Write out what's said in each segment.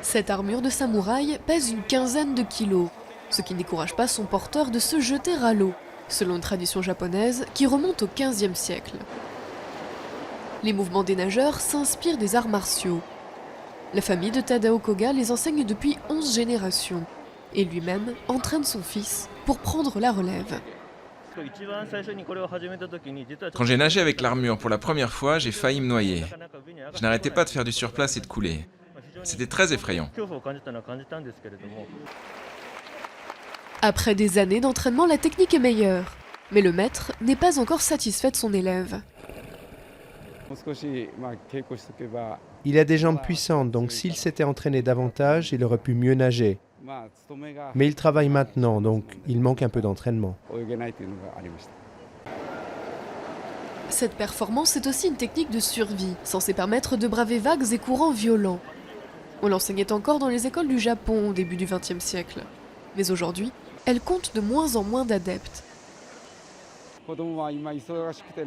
Cette armure de samouraï pèse une quinzaine de kilos, ce qui ne décourage pas son porteur de se jeter à l'eau, selon une tradition japonaise qui remonte au XVe siècle. Les mouvements des nageurs s'inspirent des arts martiaux. La famille de Tadao Koga les enseigne depuis 11 générations, et lui-même entraîne son fils pour prendre la relève. Quand j'ai nagé avec l'armure pour la première fois, j'ai failli me noyer. Je n'arrêtais pas de faire du surplace et de couler. C'était très effrayant. Après des années d'entraînement, la technique est meilleure. Mais le maître n'est pas encore satisfait de son élève. Il a des jambes puissantes, donc s'il s'était entraîné davantage, il aurait pu mieux nager. Mais il travaille maintenant, donc il manque un peu d'entraînement. Cette performance est aussi une technique de survie, censée permettre de braver vagues et courants violents. On l'enseignait encore dans les écoles du Japon au début du XXe siècle. Mais aujourd'hui, elle compte de moins en moins d'adeptes.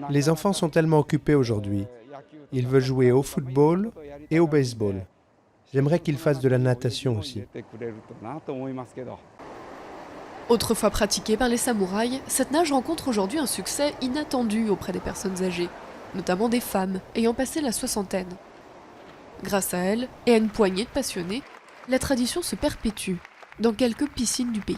Les enfants sont tellement occupés aujourd'hui. Ils veulent jouer au football et au baseball. J'aimerais qu'ils fassent de la natation aussi. Autrefois pratiquée par les samouraïs, cette nage rencontre aujourd'hui un succès inattendu auprès des personnes âgées, notamment des femmes ayant passé la soixantaine. Grâce à elle et à une poignée de passionnés, la tradition se perpétue dans quelques piscines du pays.